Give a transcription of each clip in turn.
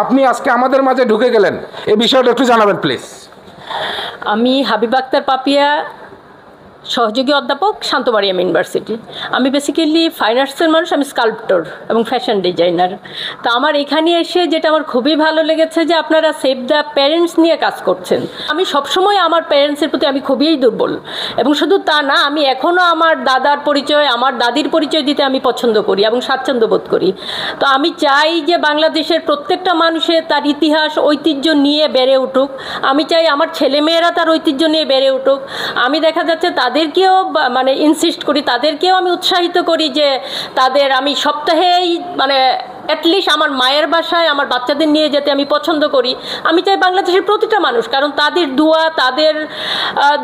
আপনি আজকে আমাদের মাঝে ঢুকে গেলেন, এই বিষয়টা একটু জানাবেন প্লিজ। আমি হাবিবা আক্তার পাপিয়া, সহযোগী অধ্যাপক, শান্তমারিয়াম ইউনিভার্সিটি। আমি বেসিক্যালি ফাইন আর্টসের মানুষ, আমি স্কাল্পটর এবং ফ্যাশন ডিজাইনার। তো আমার এখানে এসে যেটা আমার খুবই ভালো লেগেছে যে আপনারা সেভ দ্য প্যারেন্টস নিয়ে কাজ করছেন। আমি সবসময় আমার প্যারেন্টসের প্রতি আমি খুবই দুর্বল, এবং শুধু তা না, আমি এখনও আমার দাদার পরিচয়, আমার দাদির পরিচয় দিতে আমি পছন্দ করি এবং স্বাচ্ছন্দ্য বোধ করি। তো আমি চাই যে বাংলাদেশের প্রত্যেকটা মানুষের তার ইতিহাস, ঐতিহ্য নিয়ে বেড়ে উঠুক। আমি চাই আমার ছেলেমেয়েরা তার ঐতিহ্য নিয়ে বেড়ে উঠুক। আমি দেখা যাচ্ছে তাদেরকেও মানে ইনসিস্ট করি, তাদেরকেও আমি উৎসাহিত করি যে তাদের আমি সপ্তাহেই মানে অ্যাটলিস্ট আমার মায়ের বাসায় আমার বাচ্চাদের নিয়ে যেতে আমি পছন্দ করি। আমি চাই বাংলাদেশের প্রতিটা মানুষ, কারণ তাদের দোয়া, তাদের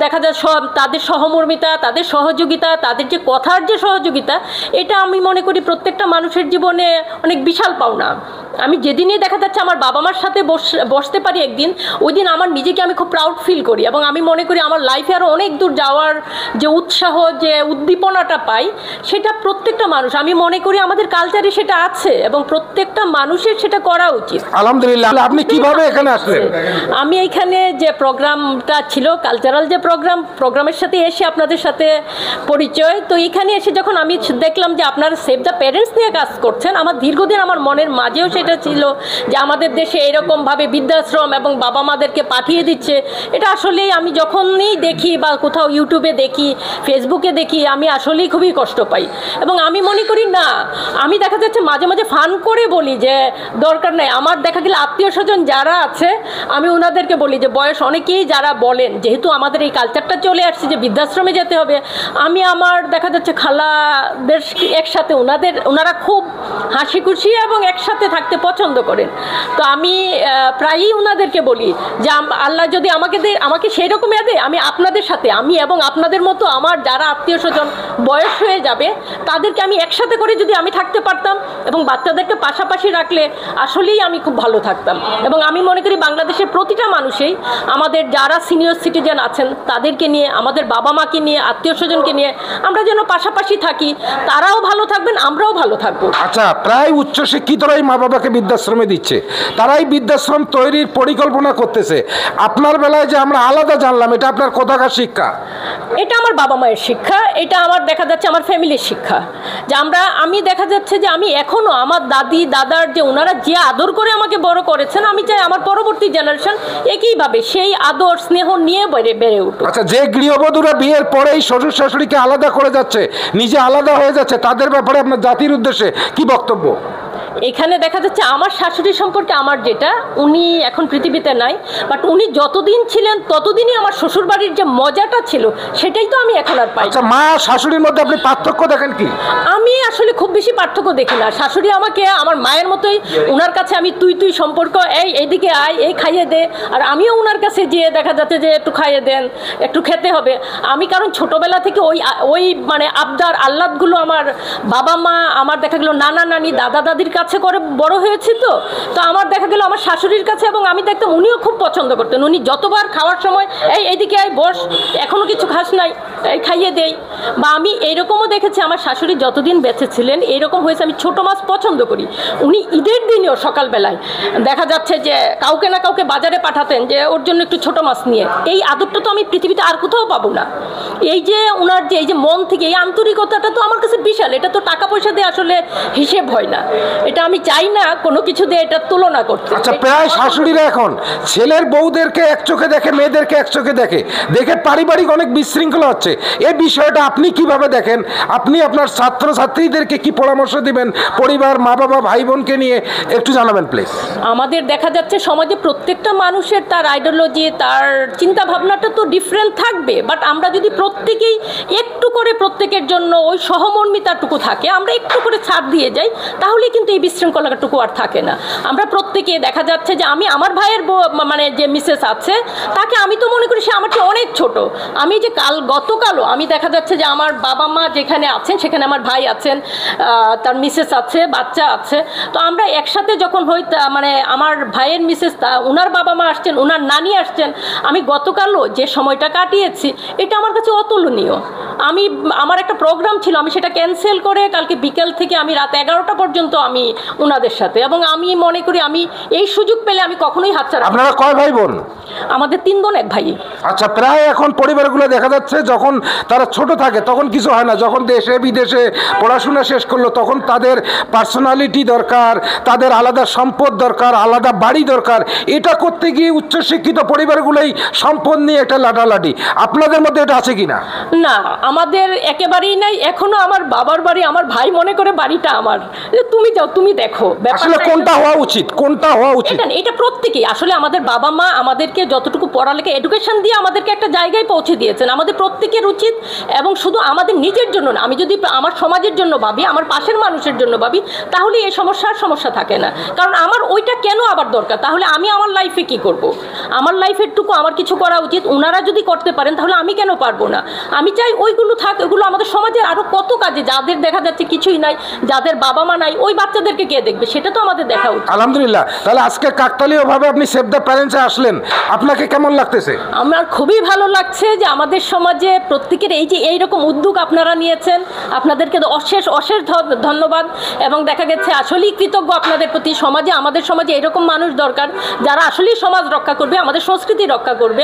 দেখা যায় তাদের সহমর্মিতা, তাদের সহযোগিতা, তাদের যে কথার যে সহযোগিতা, এটা আমি মনে করি প্রত্যেকটা মানুষের জীবনে অনেক বিশাল পাওনা। আমি যেদিনই দেখা যাচ্ছে আমার বাবা মার সাথে বসতে পারি একদিন, ওই দিন আমার নিজেকে আমি খুব প্রাউড ফিল করি, এবং আমি মনে করি আমার লাইফে আরও অনেক দূর যাওয়ার যে উৎসাহ, যে উদ্দীপনাটা পাই, সেটা প্রত্যেকটা মানুষ, আমি মনে করি আমাদের কালচারে সেটা আছে এবং প্রত্যেকটা মানুষের সেটা করা উচিত। আলহামদুলিল্লাহ। আপনি কিভাবে এখানে আসলেন? আমি এখানে যে প্রোগ্রামটা ছিল, কালচারাল যে প্রোগ্রামের সাথে এসে আপনাদের সাথে পরিচয়। তো এখানে এসে যখন আমি দেখলাম যে আপনারা সেভ দ্য প্যারেন্টস নিয়ে কাজ করছেন, আমার দীর্ঘদিন আমার মনের মাঝেও সেটা ছিল যে আমাদের দেশে এরকমভাবে বৃদ্ধাশ্রম এবং বাবা মাদেরকে পাঠিয়ে দিচ্ছে। এটা আসলেই আমি যখনই দেখি বা কোথাও ইউটিউবে দেখি, ফেসবুকে দেখি, আমি আসলেই খুবই কষ্ট পাই। এবং আমি মনে করি না, আমি দেখা যাচ্ছে মাঝে মাঝে ফান করে বলি যে দরকার নাই। আমার দেখা গেলে আত্মীয় স্বজন যারা আছে, আমি ওনাদেরকে বলি যে বয়স অনেকেই যারা বলেন, যেহেতু আমাদের এই কালচারটা চলে আসছে যে বৃদ্ধাশ্রমে যেতে হবে, আমি আমার দেখা যাচ্ছে খালাদের একসাথে ওনারা খুব হাসি খুশি এবং একসাথে থাকতে পছন্দ করেন। তো আমি প্রায়ই ওনাদেরকে বলি যে আল্লাহ যদি আমাকে সেই রকম দেয়, আমি আপনাদের সাথে, আমি এবং আপনাদের মতো আমার যারা আত্মীয় স্বজন বয়স হয়ে যাবে, তাদেরকে আমি একসাথে করে যদি আমি থাকতে পারতাম এবং বাচ্চাদেরকে পাশাপাশি রাখলে আসলেই আমি খুব ভালো থাকতাম। এবং আমি মনে করি বাংলাদেশের প্রতিটা মানুষই, আমাদের যারা সিনিয়র সিটিজেন আছেন তাদেরকে নিয়ে, আমাদের বাবা মাকে নিয়ে, আত্মীয় স্বজনকে নিয়ে আমরা যেন পাশাপাশি থাকি, তারাও ভালো থাকবেন, আমরাও ভালো থাকবো। আচ্ছা, প্রায় উচ্চশিক্ষিতরাই মা বাবাকে বৃদ্ধাশ্রমে দিচ্ছে, তারাই বৃদ্ধাশ্রম তৈরির পরিকল্পনা করতেছে। আপনার বেলায় যে আমরা আলাদা জানলাম, এটা আপনার কোথাকার শিক্ষা? এটা আমার বাবা মায়ের শিক্ষা, এটা আমার দেখা যাচ্ছে আমার ফ্যামিলির শিক্ষা। যে আমি দেখা যাচ্ছে যে আমি এখনও আমার দাদি দাদার যে ওনারা যে আদর করে আমাকে বড় করেছেন, আমি চাই আমার পরবর্তী জেনারেশন একইভাবে সেই আদর স্নেহ নিয়ে বেড়ে উঠুক। আচ্ছা, যে গৃহবধূরা বিয়ের পরেই শ্বশুর শাশুড়িকে আলাদা করে যাচ্ছে, নিজে আলাদা হয়ে যাচ্ছে, তাদের ব্যাপারে আপনার জাতির উদ্দেশ্যে কি বক্তব্য? এখানে দেখা যাচ্ছে আমার শাশুড়ি সম্পর্কে আমার যেটা, উনি এখন পৃথিবীতে নাই, বাট উনি যতদিন ছিলেন ততদিনই আমার শ্বশুরবাড়ির যে মজাটা ছিল সেটাই তো আমি এখন আর পাই। আচ্ছা, মা শাশুড়ির মধ্যে আপনি পার্থক্য দেখেন কি? আমি আসলে খুব বেশি পার্থক্য দেখি না। শাশুড়ি আমাকে আমার মায়ের মতোই, ওনার কাছে আমি তুই সম্পর্ক, এইদিকে আয়, এই খাইয়ে দে, আর আমিও ওনার কাছে যেয়ে দেখা যাচ্ছে যে একটু খাইয়ে দেন, একটু খেতে হবে। আমি কারণ ছোটোবেলা থেকে ওই মানে আবদার আহ্লাদগুলো আমার বাবা মা, আমার দেখা গেলো নানা নানি, দাদা দাদির কাছে করে বড় হয়েছি। তো আমার দেখা গেল আমার শাশুড়ির কাছে, এবং আমি দেখতাম উনিও খুব পছন্দ করতেন। উনি যতবার খাওয়ার সময় এইদিকে আয়, বস, এখনো কিছু খাস নাই, খাইয়ে দেই। বা আমি এইরকমও দেখেছি আমার শাশুড়ি যতদিন বেঁচে ছিলেন এইরকম হয়েছে, আমি ছোটো মাছ পছন্দ করি। উনি ঈদের দিনেও সকালবেলায় দেখা যাচ্ছে যে কাউকে না কাউকে বাজারে পাঠাতেন যে ওর জন্য একটু ছোটো মাছ নিয়ে। এই আদরটা তো আমি পৃথিবীতে আর কোথাও পাবো না। এই যে ওনার যে এই যে মন থেকে এই আন্তরিকতাটা তো আমার কাছে বিশাল। এটা তো টাকা পয়সা দিয়ে আসলে হিসেব হয় না। এটা আমি চাই না কোনো কিছু দিয়ে এটা তুলনা করতে। আচ্ছা, প্রায় শাশুড়িরা এখন ছেলের বউদেরকে এক চোখে দেখে, মেয়েদেরকে এক চোখে দেখে পারিবারিক অনেক বিশৃঙ্খলা হচ্ছে। এই বিষয়টা আপনি কিভাবে দেখেন? আপনি আপনার ছাত্র ছাত্রীদেরকে কি পরামর্শ দিবেন পরিবার, মা বাবা, ভাই বোনকে নিয়ে একটু জানাবেন প্লিজ। আমাদের দেখা যাচ্ছে সমাজে প্রত্যেকটা মানুষের তার আইডিওলজি, তার চিন্তা ভাবনাটা তো ডিফারেন্ট থাকবে, বাট আমরা যদি প্রত্যেকেই একটু করে প্রত্যেকের জন্য ওই সহমর্মিতাটুকু থাকে, আমরা একটু করে ছাড় দিয়ে যাই, তাহলে কিন্তু এই বিশৃঙ্খলাটুকু আর থাকে না। আমরা প্রত্যেকে দেখা যাচ্ছে যে আমি আমার ভাইয়ের মানে যে মিসেস আছে তাকে আমি তো মনে করি সে আমার চেয়ে অনেক ছোট। আমি যে গতকালও আমি দেখা যাচ্ছে যে আমার বাবা মা যেখানে আছেন সেখানে আমার ভাই আছেন, তার মিসেস আছে, বাচ্চা আছে। তো আমরা একসাথে যখন হই, মানে আমার ভাইয়ের মিসেস, ওনার বাবা মা আসছেন, ওনার নানি আসছেন, আমি গতকালও যে সময়টা কাটিয়েছি এটা আমার কাছে অতুলনীয়। আমার একটা প্রোগ্রাম ছিল, আমি সেটা ক্যান্সেল করে কালকে বিকেল থেকে আমি রাত 11টা পর্যন্ত আমি ওনাদের সাথে, এবং আমি মনে করি আমি এই সুযোগ পেলে আমি কখনোই হাতছাড়া। আপনারা কয় ভাই বোন? আমাদের 3 বোন 1 ভাই। আচ্ছা, প্রায় এখন পরিবারগুলো দেখা যাচ্ছে যখন তারা ছোট থাকে তখন কিছু হয় না, যখন দেশে বিদেশে পড়াশোনা শেষ করলো তখন তাদের পার্সোনালিটি দরকার, তাদের আলাদা সম্পদ দরকার, আলাদা বাড়ি দরকার। এটা করতে গিয়ে উচ্চশিক্ষিত পরিবারগুলোই সম্পদ নিয়ে একটা লাটালাটি। আপনাদের মধ্যে এটা আছে কিনা? না, আমাদের একেবারেই নাই। এখনো আমার বাবার বাড়ি, আমার ভাই মনে করে বাড়িটা আমার, যে তুমি যাও তুমি দেখো। আসলে কোনটা হওয়া উচিত, কোনটা হওয়া উচিত? এটা প্রত্যেকেই আসলে, আমাদের বাবা মা আমাদেরকে যতটুকু পড়ালেখা এডুকেশন দিয়ে আমাদেরকে একটা জায়গায় পৌঁছে দিয়েছেন, আমাদের প্রত্যেকের উচিত। এবং শুধু আমাদের নিজের জন্য না, আমি যদি আমার সমাজের জন্য ভাবি, আমার পাশের মানুষের জন্য ভাবি, তাহলে এই সমস্যা থাকে না। কারণ আমার ওইটা কেন আবার দরকার? তাহলে আমি আমার লাইফে কি করব? আমার লাইফেরটুকু আমার কিছু করা উচিত। ওনারা যদি করতে পারেন তাহলে আমি কেন পারবো না? আমি চাই ওইগুলো থাক। ওগুলো আমাদের সমাজে আরো কত কাজে, যাদের দেখা যাচ্ছে কিছুই নাই, যাদের বাবা মা নাই, ওই বাচ্চাদেরকে কে দেখবে? সেটা তো আমাদের দেখা উচিত। আলহামদুলিল্লাহ। তাহলে আজকে কাকতালীয় ভাবে আপনি সেভ দ্য প্যারেন্টসে আসলেন, আপনাকে কেমন লাগতেছে? আমার খুবই ভালো লাগছে যে আমাদের সমাজে প্রত্যেকের এই যে এইরকম উদ্যোগ আপনারা নিয়েছেন, আপনাদেরকে অশেষ অশেষ ধন্যবাদ। এবং দেখা গেছে আসলেই কৃতজ্ঞ আপনাদের প্রতি। আমাদের সমাজে এরকম মানুষ দরকার যারা আসলেই সমাজ রক্ষা করবে, আমাদের সংস্কৃতি রক্ষা করবে।